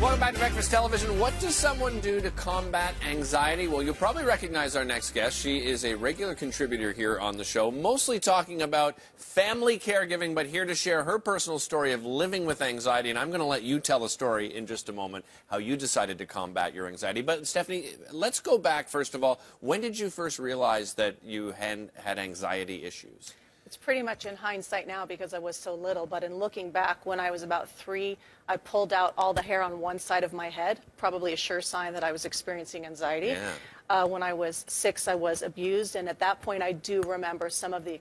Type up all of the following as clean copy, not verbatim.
Welcome back to Breakfast Television. What does someone do to combat anxiety? Well, you'll probably recognize our next guest. She is a regular contributor here on the show, mostly talking about family caregiving, but here to share her personal story of living with anxiety. And I'm going to let you tell a story in just a moment, how you decided to combat your anxiety. But Stephanie, let's go back, first of all. When did you first realize that you had anxiety issues? It's pretty much in hindsight now because I was so little, but in looking back, when I was about 3, I pulled out all the hair on one side of my head, probably a sure sign that I was experiencing anxiety. Yeah. When I was 6, I was abused, and at that point, I do remember some of the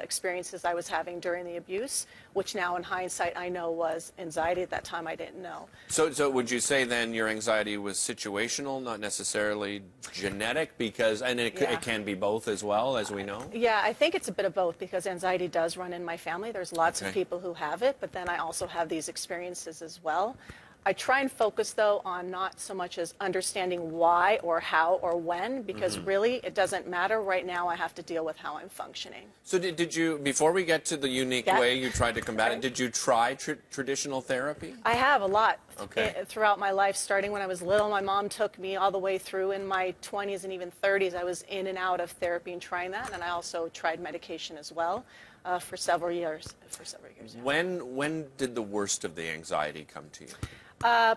experiences I was having during the abuse, which now, in hindsight, I know was anxiety. At that time, I didn't know. So would you say then your anxiety was situational, not necessarily genetic? Because, and it can be both as well, as we know? Yeah, I think it's a bit of both because anxiety does run in my family. There's lots of people who have it, but then I also have these experiences as well. I try and focus, though, on not so much as understanding why or how or when, because really it doesn't matter. Right now I have to deal with how I'm functioning. So did you, before we get to the unique way you tried to combat it, did you try traditional therapy? I have a lot. Okay. Throughout my life, starting when I was little. My mom took me all the way through in my 20s and even 30s. I was in and out of therapy and trying that, and I also tried medication as well for several years. Yeah. When did the worst of the anxiety come to you?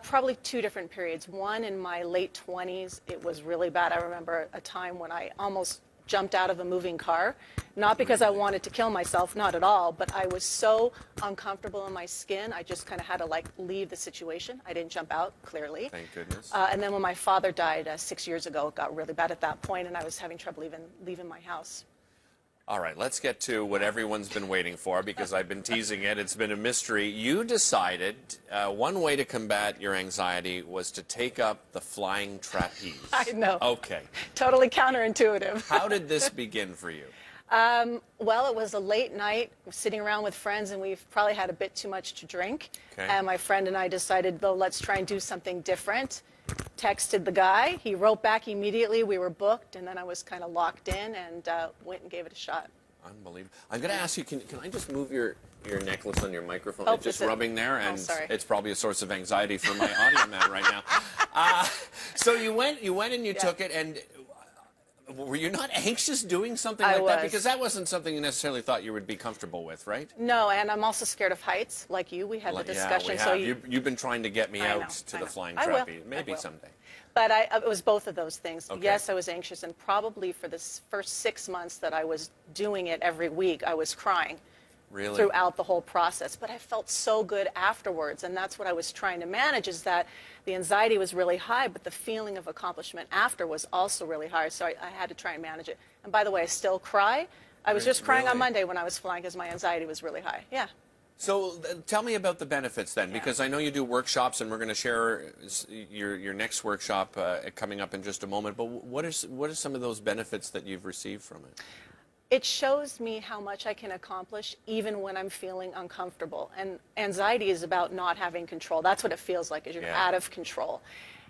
Probably 2 different periods. One, in my late 20s, it was really bad. I remember a time when I almost jumped out of a moving car, not because I wanted to kill myself, not at all, but I was so uncomfortable in my skin, I just kind of had to leave the situation. I didn't jump out, clearly. Thank goodness. And then when my father died 6 years ago, it got really bad at that point, and I was having trouble even leaving my house. All right, let's get to what everyone's been waiting for, because I've been teasing it. It's been a mystery. You decided one way to combat your anxiety was to take up the flying trapeze. I know. Okay. Totally counterintuitive. How did this begin for you? Well, it was a late night, sitting around with friends, and we've probably had a bit too much to drink. Okay. And my friend and I decided, though, let's try and do something different. Texted the guy. He wrote back immediately. We were booked, and then I was kind of locked in and went and gave it a shot. Unbelievable. I'm going to ask you, can I just move your necklace on your microphone? Oh, it's just rubbing there, and it's probably a source of anxiety for my audio man right now. So you went and you took it, and were you not anxious doing something like that? Because that wasn't something you necessarily thought you would be comfortable with, right? No, and I'm also scared of heights, like you. We had the discussion. Yeah, we have. You've been trying to get me out to the flying trapeze. Maybe someday. But it was both of those things. Okay. Yes, I was anxious, and probably for the first 6 months that I was doing it every week, I was crying. Really? Throughout the whole process. But I felt so good afterwards, and that's what I was trying to manage, is that the anxiety was really high, but the feeling of accomplishment after was also really high, so I had to try and manage it. And by the way, I still cry. I was just crying on Monday when I was flying because my anxiety was really high. Yeah. So tell me about the benefits then, because I know you do workshops, and we're going to share your next workshop coming up in just a moment, but what are some of those benefits that you've received from it? It shows me how much I can accomplish even when I'm feeling uncomfortable. And anxiety is about not having control. That's what it feels like, is you're out of control.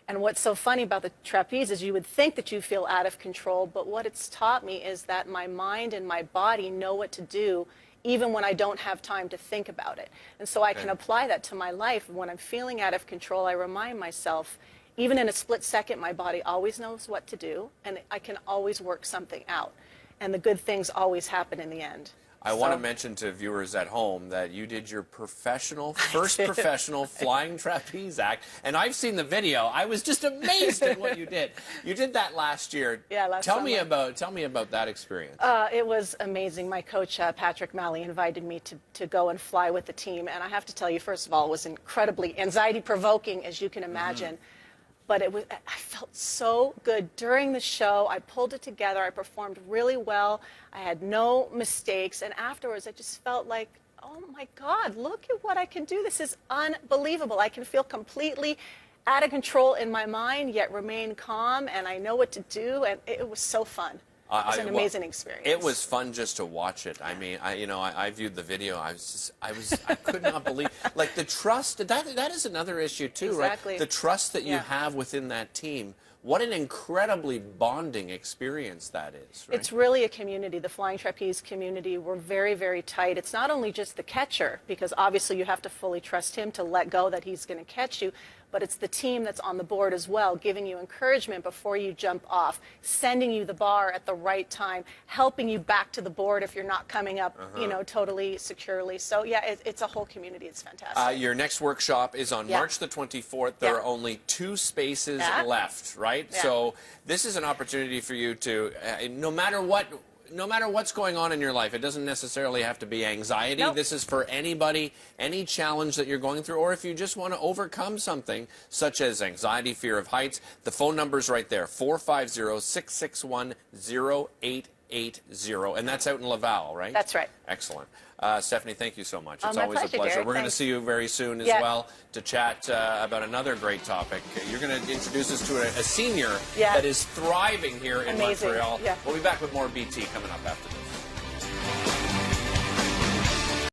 And what's so funny about the trapeze is you would think that you feel out of control, but what it's taught me is that my mind and my body know what to do even when I don't have time to think about it. And so I can apply that to my life. When I'm feeling out of control, I remind myself, even in a split second, my body always knows what to do, and I can always work something out. And the good things always happen in the end. I want to mention to viewers at home that you did your first professional flying trapeze act, and I've seen the video. I was just amazed at what you did. You did that last year. Yeah, last summer. Tell me about that experience. It was amazing. My coach, Patrick Malley, invited me to go and fly with the team, and I have to tell you, first of all, it was incredibly anxiety-provoking, as you can imagine. But I felt so good during the show. I pulled it together. I performed really well. I had no mistakes. And afterwards, I just felt like, oh, my God, look at what I can do. This is unbelievable. I can feel completely out of control in my mind, yet remain calm, and I know what to do. And it was so fun. It was an amazing experience. It was fun just to watch it. I mean, I viewed the video. I could not believe, the trust. That is another issue too, right? The trust that you have within that team what an incredibly bonding experience that is, right? It's really a community. The flying trapeze community, we're very, very tight. It's not only just the catcher, because obviously you have to fully trust him to let go that he's going to catch you, but it's the team that's on the board as well, giving you encouragement before you jump off, sending you the bar at the right time, helping you back to the board if you're not coming up, you know, totally securely. So yeah, it's a whole community. It's fantastic. Your next workshop is on March the 24th. There are only 2 spaces left, right? So this is an opportunity for you to, no matter what's going on in your life, it doesn't necessarily have to be anxiety. Nope. This is for anybody, any challenge that you're going through, or if you just want to overcome something such as anxiety, fear of heights. The phone number's right there, 450-661-0880. And that's out in Laval, right? That's right. Excellent. Stephanie, thank you so much. It's my always a pleasure, pleasure. Derek. We're going to Thanks. see you very soon as well to chat about another great topic. You're going to introduce us to a senior that is thriving here in Amazing. Montreal. Yeah. We'll be back with more BT coming up after this.